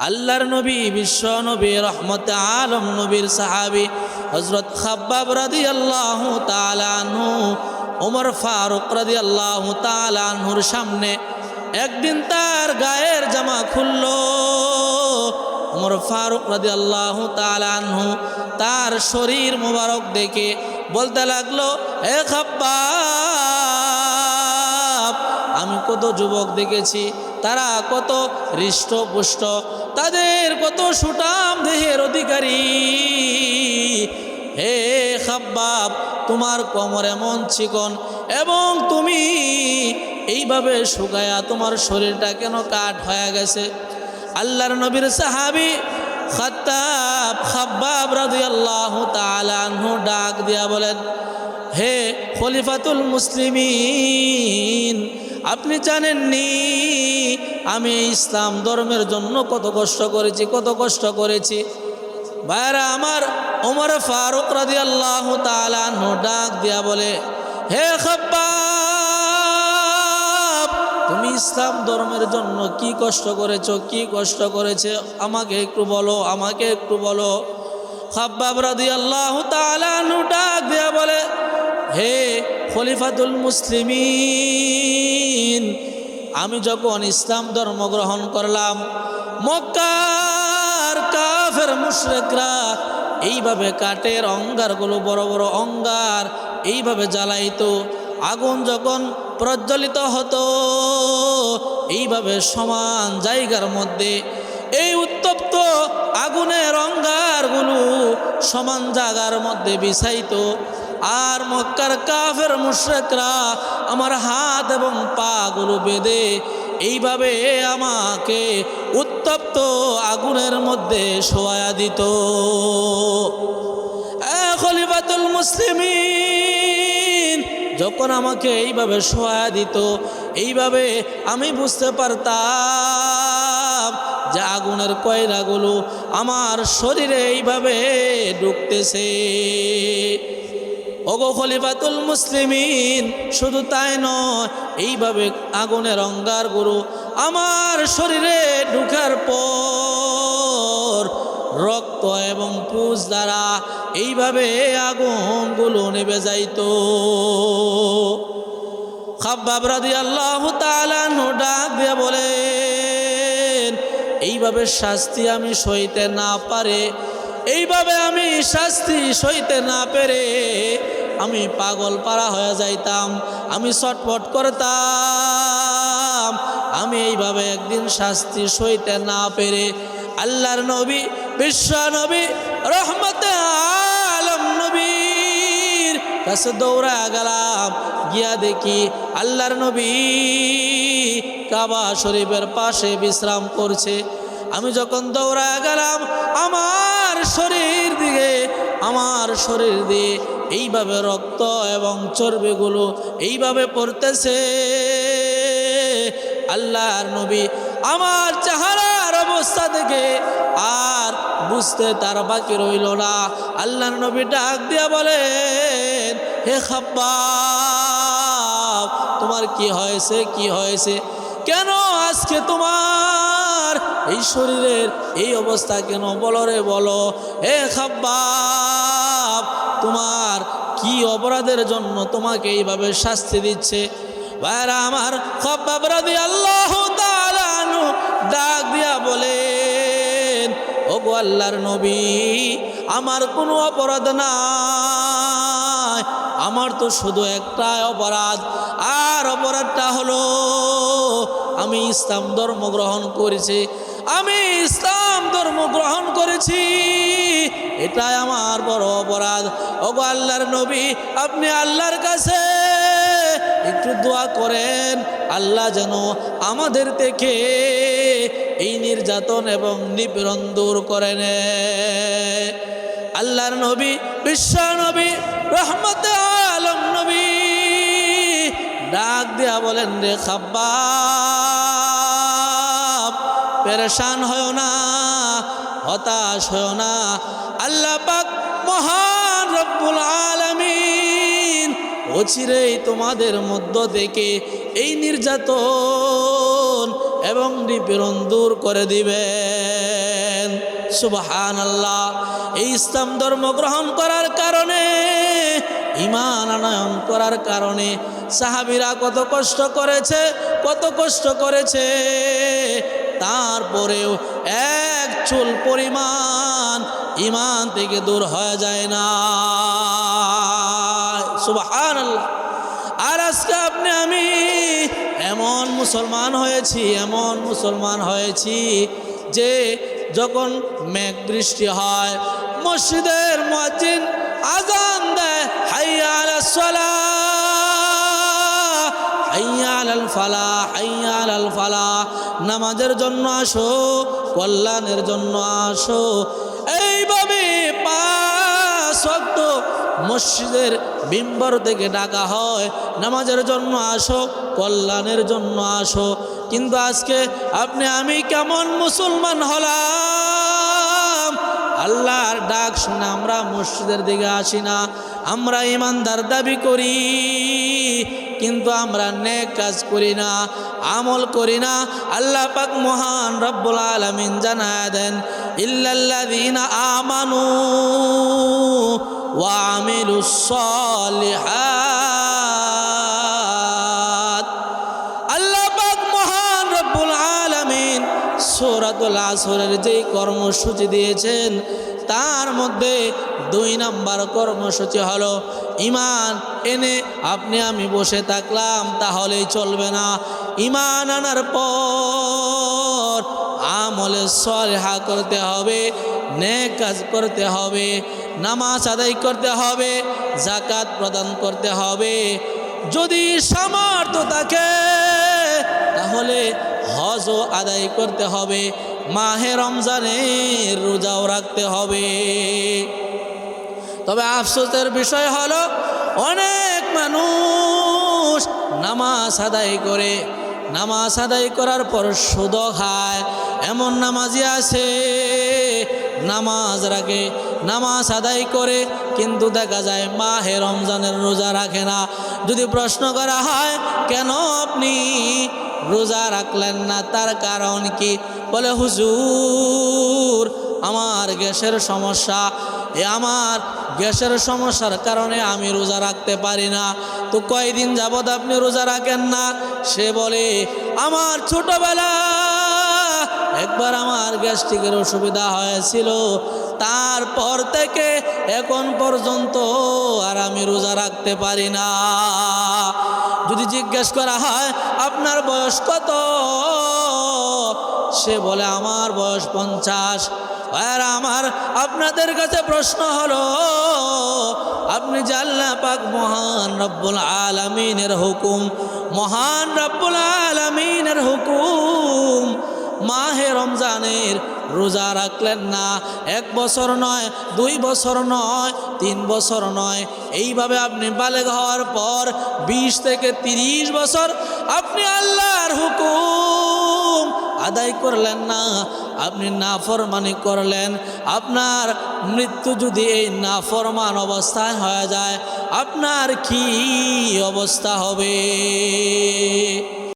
আল্লাহর নবী বিশ্ব নবী রহমতে আলম নবীর সাহাবী হযরত খাব্বাব রাদিয়াল্লাহু তাআলা আনহু ওমর ফারুক রাদিয়াল্লাহু তাআলা আনহুর সামনে একদিন তার গায়ের জামা খুললো। ওমর ফারুক রাদিয়াল্লাহু তাআলা আনহু তার শরীর মোবারক দেখে বলতে লাগলো, হে খাব্বাব, আমি কত যুবক দেখেছি, তারা কত হৃষ্টপুষ্ট, তাদের কত সুঠাম দেহের অধিকারী। হে খাব্বাব, তোমার কোমর এমন চিকন এবং তুমি এইভাবে শুকায়া তোমার শরীরটা কেন কাঠ হয়ে গেছে? আল্লাহর নবীর সাহাবী খাব্বাব রাদিয়াল্লাহু তাআলা আনহু ডাক দিয়া বলেন, হে খলিফাতুল মুসলিমিন, আপনি জানেননি আমি ইসলাম ধর্মের জন্য কত কষ্ট করেছি। ভাইরা আমার, ওমর ফারুক রাদিয়াল্লাহু তাআলা আনহু ডাক দিয়া বলে, হে খাব্বাব, তুমি ইসলাম ধর্মের জন্য কি কষ্ট করেছে আমাকে একটু বলো। খাব্বাব রাদিয়াল্লাহু তাআলা আনহু ডাক দিয়া বলে, হে খলিফাতুল মুসলিমিন, আমি যখন ইসলাম ধর্ম গ্রহণ করলাম, মক্কার কাফের মুশরিকরা এইভাবে কাঠের অঙ্গারগুলো, বড় বড় অঙ্গার এইভাবে জ্বালাইতো। আগুন যখন প্রজ্বলিত হতো, এইভাবে সমান জায়গার মধ্যে এই উত্তপ্ত আগুনের অঙ্গারগুলো সমান জায়গার মধ্যে বিছাইতো। আর মক্কার কাফের মুশরিকরা আমার হাত এবং পাগুলো বেঁধে এইভাবে আমাকে উত্তপ্ত আগুনের মধ্যে শোয়া দিত। খলিফাতুল মুসলিমিন, যখন আমাকে এইভাবে শোয়া দিত, এইভাবে আমি বুঝতে পারতাম যে আগুনের কয়লাগুলো আমার শরীরে এইভাবে ঢুকতেছে। ওগো খলিফাতুল মুসলিমিন, শুধু তাই নয়, এইভাবে আগুনের অঙ্গারগুলো আমার শরীরে ঢুকার পর রক্ত এবং পুজ দ্বারা এইভাবে আগুনগুলো নেভে যাইত। খাব্বাব রাদিয়াল্লাহু তাআলা আনহু ডাক দিয়ে বলেন, এইভাবে শাস্তি আমি সইতে না পেরে আমি পাগল পারা হয়ে যাইতাম, আমি ছটফট করতাম। আমি এইভাবে একদিন শাস্তি সইতে না পেরে আল্লাহর নবী, বিশ্ব নবী, রহমতে আলম নবীর কাছে দৌড়া গেলাম। গিয়া দেখি আল্লাহর নবী কাবা শরীফের পাশে বিশ্রাম করছে। আমি যখন দৌড়া গেলাম, আমার শরীর দিয়ে এইভাবে রক্ত এবং চর্বিগুলো এইভাবে পড়তেছে। আল্লাহর নবী আমার চেহারার অবস্থা দেখে আর বুঝতে তার বাকি রইল না। আল্লাহর নবী ডাক দিয়া বলেন, হে খাব্বাব, তোমার কি হয়েছে? কেন আজকে তোমার এই শরীরের এই অবস্থা কেন? বলো হে খাব্বাব, তোমার কি অপরাধের জন্য তোমাকে এইভাবে শাস্তি দিচ্ছে? ভাইরা আমার, খাব্বাব রাদিয়াল্লাহু তাআলা আনহু ডাক দিয়া বলেন, ওগো আল্লাহর নবী, আমার কোনো অপরাধ নাই, আমার তো শুধু একটাই অপরাধ, আর অপরাধটা হলো আমি ইসলাম ধর্ম গ্রহণ করেছি, এটাই আমার বড় অপরাধ। ওগো আল্লাহর নবী, আপনি আল্লাহর কাছে একটু দোয়া করেন, আল্লাহ যেন আমাদের থেকে এই নির্যাতন এবং নিপীড়ন দূর করে নেয়। আল্লাহর নবী, বিশ্ব নবী, রহমতে আলম নবী ডাক দিয়া বলেন, রে খাব্বাব, পেরেশান হয় না, হতাশ হয় না। আল্লাহ পাক মহান রব্বুল আলামিন অচিরেই তোমাদের মধ্য থেকে এই নির্যাতন এবং নিপীড়ন দূর করে দিবে। সুবহানাল্লাহ। এই ইসলাম ধর্ম গ্রহণ করার কারণে, ঈমান আনয়ন করার কারণে সাহাবীরা কত কষ্ট করেছে, কত কষ্ট করেছে, তারপরেও এক চুল পরিমাণ ঈমান থেকে দূর হয়ে যায় না। সুবহানাল্লাহ। আর আজকে আপনি আমি এমন মুসলমান হয়েছি, এমন মুসলমান হয়েছি যে যখন মেঘ বৃষ্টি হয়, মসজিদের মুয়াজ্জিন আযান দেয়, হাইয়া আলাস সালাহ, হাইয়া আলাল ফালাহ, হাইয়া আলাল ফালাহ, নামাজের জন্য আসো, কল্যাণের জন্য আসো। এইভাবে 5 ওয়াক্ত মসজিদের মিম্বর থেকে ডাকা হয়, নামাজের জন্য আসো, কল্যাণের জন্য আসো। কিন্তু আজকে আপনি আমি কেমন মুসলমান হলাম? আল্লাহর ডাক শুনে আমরা মসজিদের দিকে আসি না। আমরা ইমানদার দাবি করি, কিন্তু আমরা নেক কাজ করি না, আমল করি না। আল্লাহ পাক মহান রব্বুল আলামিন জানায় দেন, ইল্লাল্লাযীনা আমানু ওয়া আমিলুস সালিহাত। আল্লাহ পাক মহান রব্বুল আলামিন সূরাতুল আসরের যেই কর্মসূচি দিয়েছেন, তার মধ্যে 2 নম্বর কর্মসূচি হলো ঈমান এনে আপনি আমি বসে থাকলাম তাহলেই চলবে না। ঈমান আনার পর আমলে সালেহা করতে হবে, নেক কাজ করতে হবে, নামাজ আদায় করতে হবে, যাকাত প্রদান করতে হবে। যদি সামর্থ্য থাকে তাহলে হজও আদায় করতে হবে, মাহে রমজানের রোজাও রাখতে হবে। তবে আফসোসের বিষয় হলো অনেক মানুষ নামাজ আদায় করে, নামাজ আদায় করার পর সুদও খায়। এমন নামাজি আছে নামাজ রাখে, নামাজ আদায় করে, কিন্তু দেখা যায় মাহে রমজানের রোজা রাখে না। যদি প্রশ্ন করা হয় কেন আপনি রোজা রাখলেন না, তার কারণ কি? বলে হুজুর আমার গ্যাসের সমস্যা, আমার গ্যাসের সমস্যার কারণে আমি রোজা রাখতে পারি না। তো কয়দিন যাবত আপনি রোজা রাখেন না? সে বলে আমার ছোটবেলা একবার আমার গ্যাস্ট্রিকের অসুবিধা হয়েছিল, তারপর থেকে এখন পর্যন্ত আর আমি রোজা রাখতে পারি না। যদি জিজ্ঞেস করা হয় আপনার বয়স কত, সে বলে আমার বয়স 50। আর আমার আপনাদের কাছে প্রশ্ন হলো, আপনি যে আল্লাহ পাক মহান রব্বুল আলামিনের হুকুম, মহান রব্বুল আলামিনের হুকুম মাহে রমজানের রোজা রাখলেন না, 1 বছর নয়, 2 বছর নয়, 3 বছর নয়, এইভাবে আপনি বালেগ হওয়ার পর 20 থেকে 30 বছর আপনি আল্লাহর হুকুম আদায় করলেন না, আপনি নাফরমানি করলেন। আপনার মৃত্যু যদি এই নাফরমান অবস্থায় হয়ে যায়, আপনার কি অবস্থা হবে?